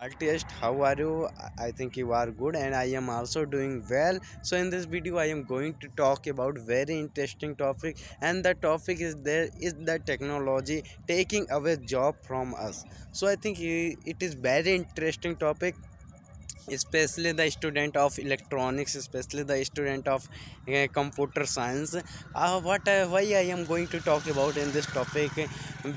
Artist, how are you? I think you are good, and I am also doing well. So in this video, I am going to talk about very interesting topic, and the topic is the technology taking away job from us. So I think it is very interesting topic, especially the student of electronics, especially the student of computer science. What Why I am going to talk about in this topic,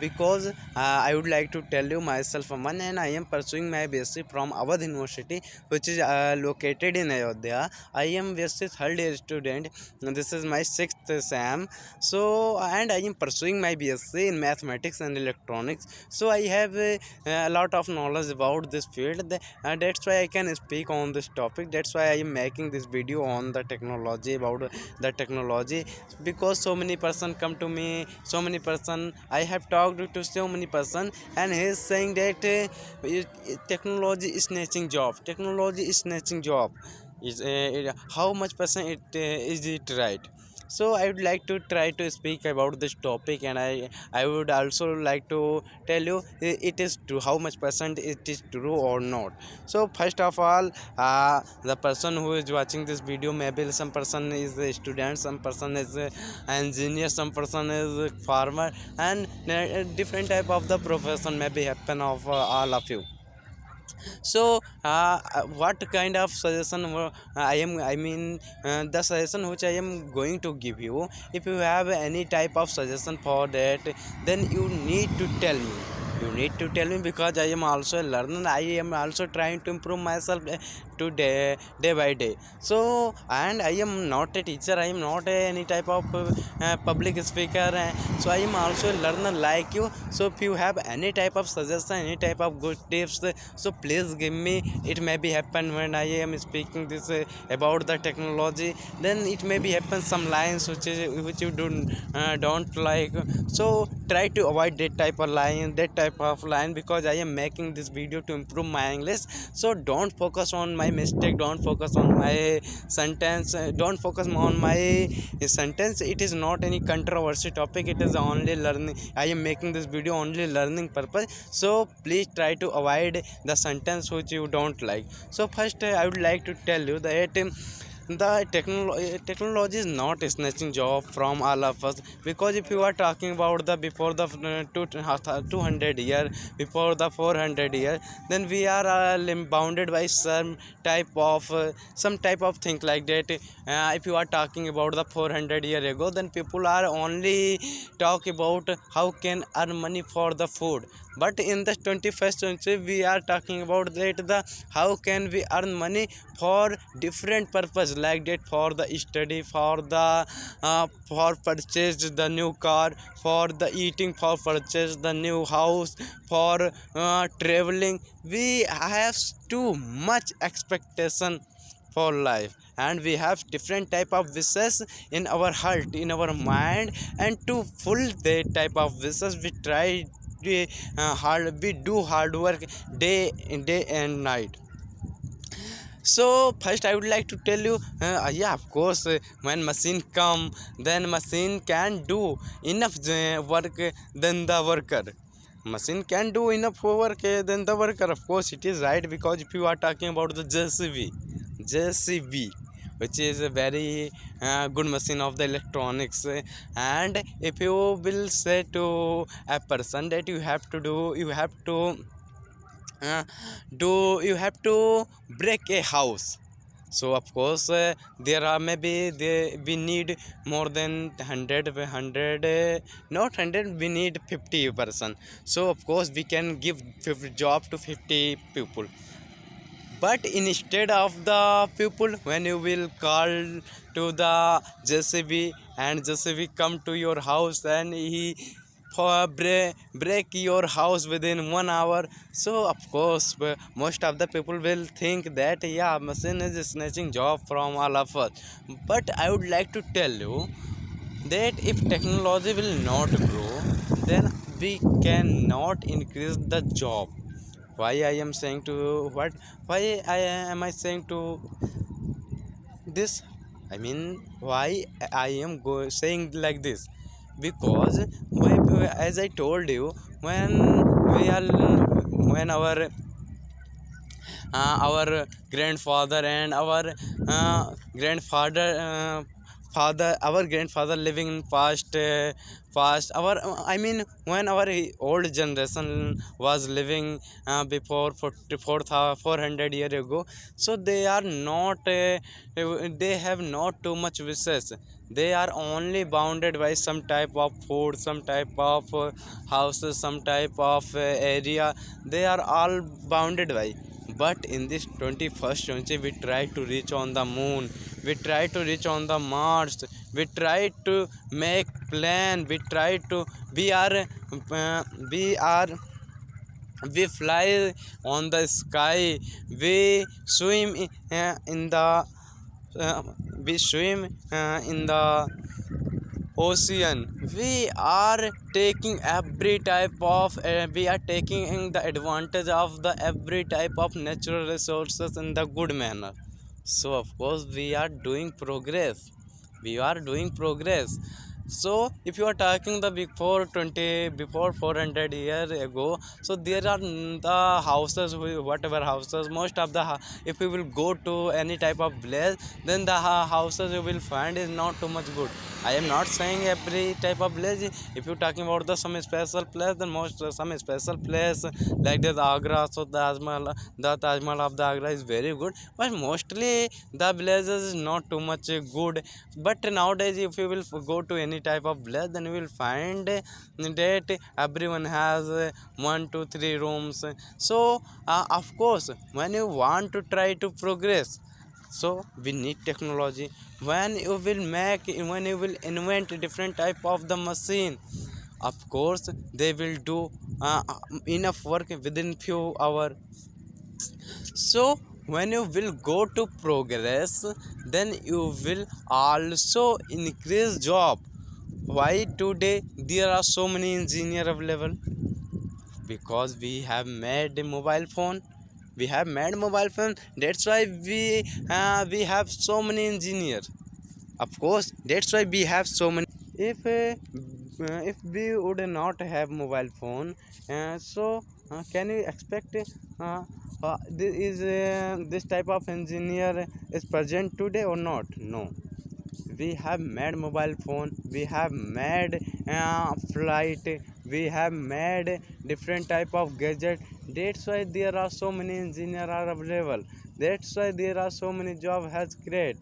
because I would like to tell you myself Aman, and I am pursuing my BSc from Awadh University, which is located in Ayodhya. I am BSc third year student, and this is my sixth SAM. So and I am pursuing my BSc in mathematics and electronics. So I have a lot of knowledge about this field. That's why I can speak on this topic. That's why I am making this video on the technology, about the technology, because so many person come to me, so many person I have talked to, so many person, and he is saying that technology is snatching job, technology is snatching job. How much percent is it right? So I would like to try to speak about this topic, and I would also like to tell you it is true, how much percent it is true or not. So first of all, the person who is watching this video, maybe some person is a student, some person is a engineer, some person is a farmer, and different type of the profession may be happen of all of you. So what kind of suggestion the suggestion which I am going to give you, if you have any type of suggestion for that, then you need to tell me, you need to tell me, because I am also a learner. I am also trying to improve myself day by day. So, and I am not a teacher, I am not any type of public speaker, so I am also a learner like you. So if you have any type of suggestion, any type of good tips, so please give me. It may be happen when I am speaking this about the technology, then it may be happen some lines which you don't like. So try to avoid that type of line, because I am making this video to improve my English. So don't focus on my mistake, don't focus on my sentence, don't focus on my sentence. It is not any controversy topic, it is only learning. I am making this video only learning purpose. So please try to avoid the sentence which you don't like. So first I would like to tell you that the technology is not snatching job from all of us, because if you are talking about the before the 200 year, before the 400 year, then we are bounded by some type of thing like that. If you are talking about the 400 year ago, then people are only talk about how can earn money for the food. But in the 21st century, we are talking about that the how can we earn money for different purpose, like that for the study, for the for purchase the new car, for the eating, for purchase the new house, for traveling. We have too much expectation for life, and we have different type of wishes in our heart, in our mind, and to full that type of wishes we try, we do hard work day and night. So first I would like to tell you, yeah, of course, when machine come, then machine can do enough work than the worker. Machine can do enough work than the worker, of course it is right. Because if you are talking about the JCB, which is a very good machine of the electronics, and if you will say to a person that you have to do, uh, you have to break a house. So of course there are maybe we need more than 100 not 100, we need 50 person. So of course we can give 50 job to 50 people. But instead of the people, when you will call to the JCB, and JCB come to your house, and he break your house within 1 hour. So of course most of the people will think that, yeah, machine is snatching job from all of us. But I would like to tell you that if technology will not grow, then we cannot increase the job. Why I am saying to what why I am I saying to this, I mean, why I am saying like this? Because as I told you, when we are when our our grandfather and our grandfather father our grandfather living in past our I mean when our old generation was living before 400 years ago. So they are not they have not too much wishes. They are only bounded by some type of food, some type of houses, some type of area. They are all bounded by. But in this 21st century, we try to reach on the moon, we try to reach on the Mars, we try to make plan, we try to we are uh, we are we fly on the sky, we swim in the uh, we swim in the ocean. We are taking every type of we are taking the advantage of the every type of natural resources in the good manner. So of course we are doing progress, we are doing progress. So if you are talking the before 20 before 400 years ago, so there are the houses whatever houses most of the if you will go to any type of village, then the houses you will find is not too much good. I am not saying every type of village. If you're talking about the some special place, then most some special place like the Agra, so the Taj Mahal of the Agra is very good. But mostly the villages is not too much good. But nowadays, if you will go to any type of village, then you will find that everyone has 1, 2, 3 rooms. So of course, when you want to try to progress, so we need technology. When you will make, when you will invent different type of the machine, of course they will do enough work within few hours. So when you will go to progress, then you will also increase job. Why today there are so many engineer available? Because we have made mobile phone. That's why we have so many engineers. Of course that's why we have so many. If we would not have mobile phone, can you expect this type of engineer is present today or not? No. We have made mobile phone, we have made flight, we have made different type of gadget. That's why there are so many engineer are available. That's why there are so many job has created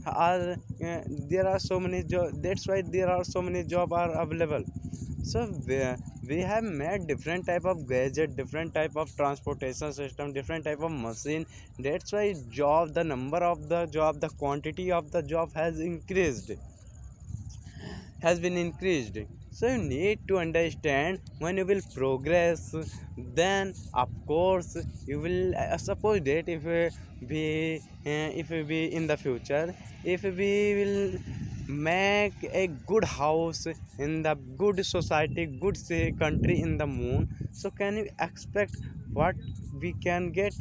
are there are so many job. That's why there are so many job are available. So we have made different type of gadget, different type of transportation system, different type of machine. That's why job, the number of the job, the quantity of the job has been increased. So you need to understand when you will progress, then of course you will suppose that if we be in the future, if we will make a good house in the good society, good say country in the moon, so can you expect what we can get?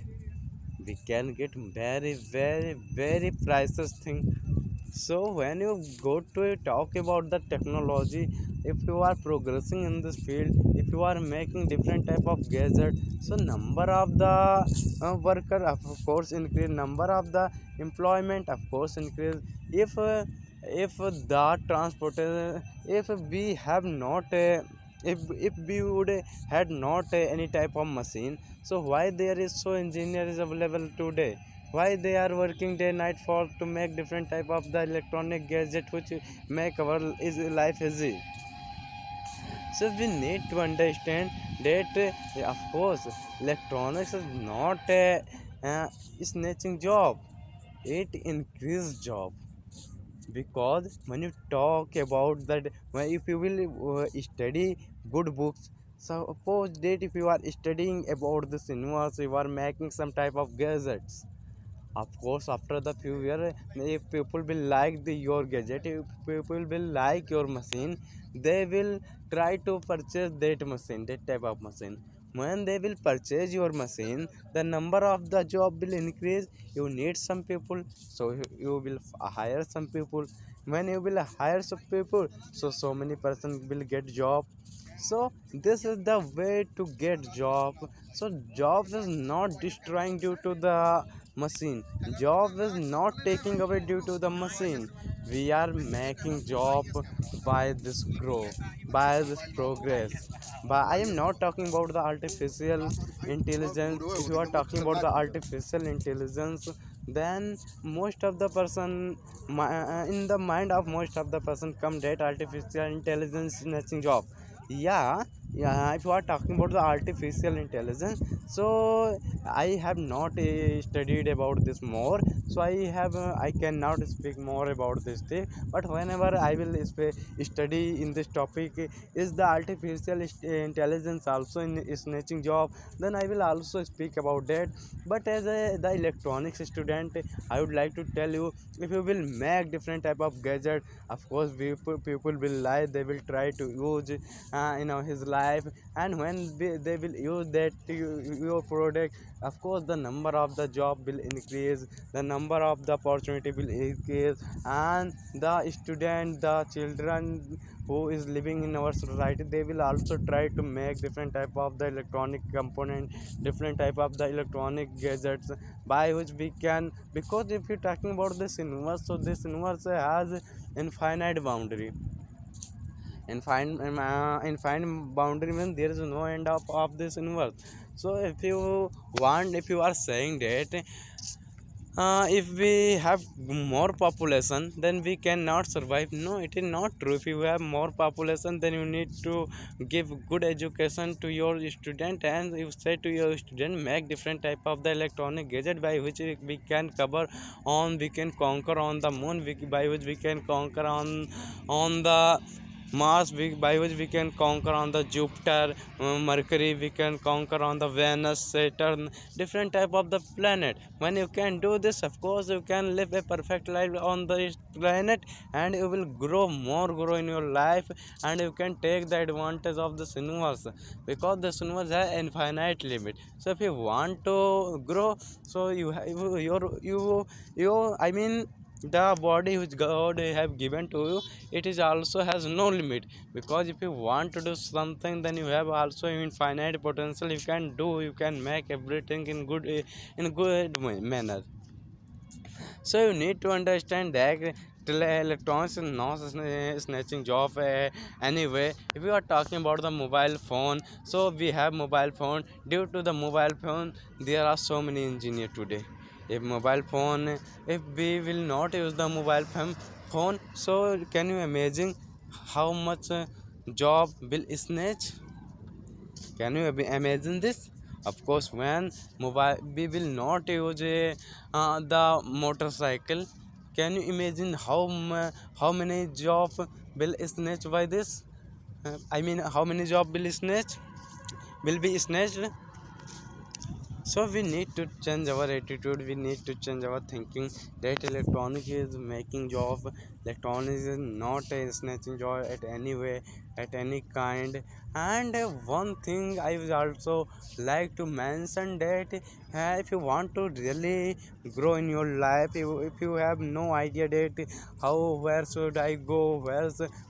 We can get very very priceless thing. So when you go to talk about the technology, if you are progressing in this field, if you are making different type of gadget, so number of the worker of course increase, number of the employment of course increase. If the transport if we have not if we would had not any type of machine, so why there is so engineers available today? Why they are working day night for to make different type of the electronic gadget which make our is life easy? So we need to understand that of course electronics is not is snatching job, it increase job. Because when you talk about that, when if you will study good books, suppose that if you are studying about this universe, you are making some type of gadgets. Of course after the few years, if people will like your gadget, if people will like your machine, they will try to purchase that machine, that type of machine. When they will purchase your machine, the number of the job will increase. You need some people, so you will hire some people. When you will hire some people, so many person will get job. So this is the way to get job. So jobs is not destroying due to the machine. Job is not taking away due to the machine. We are making job by this grow, by this progress. But I am not talking about the artificial intelligence. If you are talking about the artificial intelligence, then most of the person in the mind of most of the person come that artificial intelligence snatching job. Yeah, yeah, if you are talking about the artificial intelligence, so I have not studied about this more, so I cannot speak more about this thing. But whenever I will study in this topic, is the artificial intelligence also in snatching job, then I will also speak about that. But as the electronics student, I would like to tell you, if you will make different type of gadget, of course people will lie, they will try to use his life. And when they will use that your product, of course the number of the job will increase, the number of the opportunity will increase, and the student, the children who is living in our society, they will also try to make different type of the electronic component, different type of the electronic gadgets, by which we can, because if you're talking about this universe, so this universe has infinite boundary. Infinite boundary means there is no end of this universe. So if you are saying that if we have more population then we cannot survive, no, it is not true. If you have more population, then you need to give good education to your student, and you say to your student, make different type of the electronic gadget by which we can cover on, we can conquer on the moon, by which we can conquer on the Mars, by which we can conquer on the Jupiter, Mercury, we can conquer on the Venus, Saturn, different type of the planet. When you can do this, of course you can live a perfect life on the planet, and you will grow in your life, and you can take the advantage of this universe, because this universe has infinite limit. So if you want to grow, so you have you I mean the body which God have given to you, it is also has no limit. Because if you want to do something, then you have also infinite potential, you can do, you can make everything in good manner. So you need to understand that electronics is not snatching job anyway. If you are talking about the mobile phone, so we have mobile phone. Due to the mobile phone, there are so many engineers today. If mobile phone, if we will not use the mobile phone, so can you imagine how much job will snatch? Can you imagine this? Of course, when mobile we will not use the motorcycle. Can you imagine how many job will snatch by this? How many job will be snatched? So we need to change our attitude, we need to change our thinking, that electronic is making job, electronic is not a snatching job at any way, at any kind. And one thing I would also like to mention, that if you want to really grow in your life, if you have no idea that where should I go,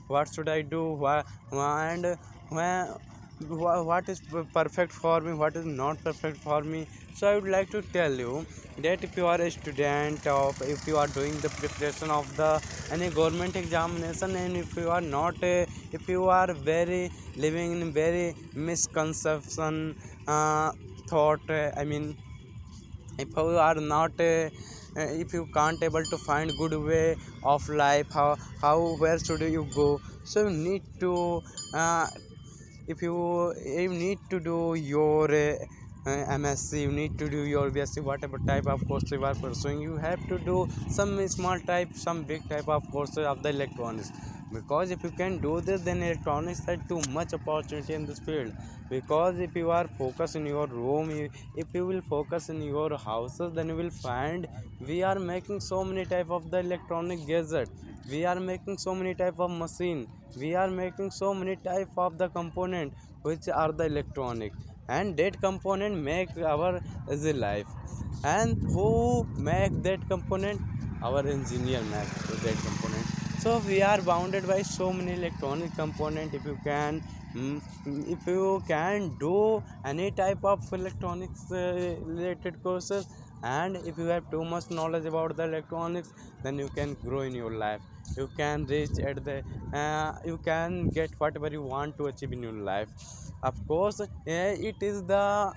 what should I do, and where what is perfect for me, what is not perfect for me. So I would like to tell you that if you are a student, of if you are doing the preparation of the any government examination, and if you are not if you are very living in very misconception thought, if you are not if you can't able to find good way of life, how where should you go? So you need to uh, if you need to do your MSc, you need to do your BSc, whatever type of course you are pursuing, you have to do some small type, some big type of courses of the electronics. Because if you can do this, then electronics has too much opportunity in this field. Because if you are focused in your room, if you will focus in your houses, then you will find we are making so many type of the electronic gadget, we are making so many type of machine, we are making so many type of the component which are the electronic, and that component make our easy life. And who make that component? Our engineer make that component. So we are bounded by so many electronic component. If you can mm, if you can do any type of electronics related courses, and if you have too much knowledge about the electronics, then you can grow in your life. You can reach at the you can get whatever you want to achieve in your life. Of course, it is the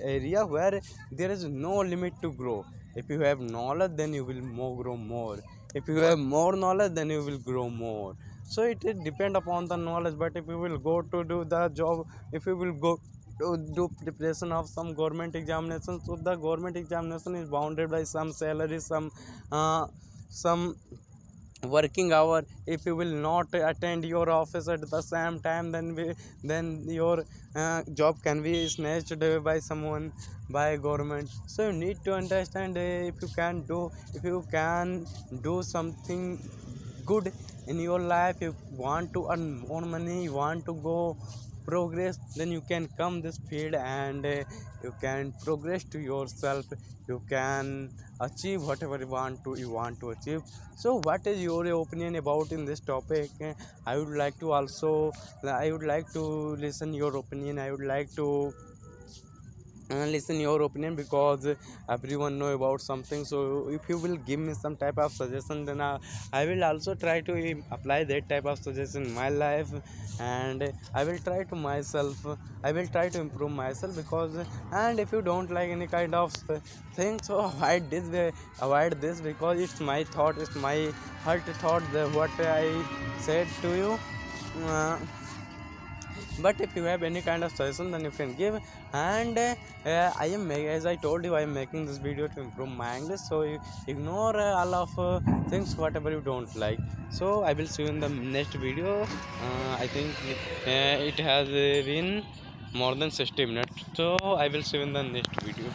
area where there is no limit to grow. If you have knowledge, then you will more grow more. If you have more knowledge, then you will grow more. So it is depend upon the knowledge. But if you will go to do the job, if you will go to do preparation of some government examination, so the government examination is bounded by some salary, some working hour. If you will not attend your office at the same time, then your job can be snatched away by someone, by government. So you need to understand, if you can do something good in your life, you want to earn more money, you want to go progress, then you can come this field, and you can progress to yourself. You can achieve whatever you want to achieve. So what is your opinion about in this topic? I would like to also, I would like to listen your opinion. I would like to listen your opinion, because everyone know about something. So if you will give me some type of suggestion, then I will also try to apply that type of suggestion in my life. And I will try to myself, I will try to improve myself. Because and if you don't like any kind of thing, so avoid this, because it's my thought, it's my heart thought, what I said to you. uh, but if you have any kind of suggestion, then you can give. And as I told you, I am making this video to improve my English. So you ignore all of things whatever you don't like. So I will see you in the next video. I think it has been more than 60 minutes, so I will see you in the next video.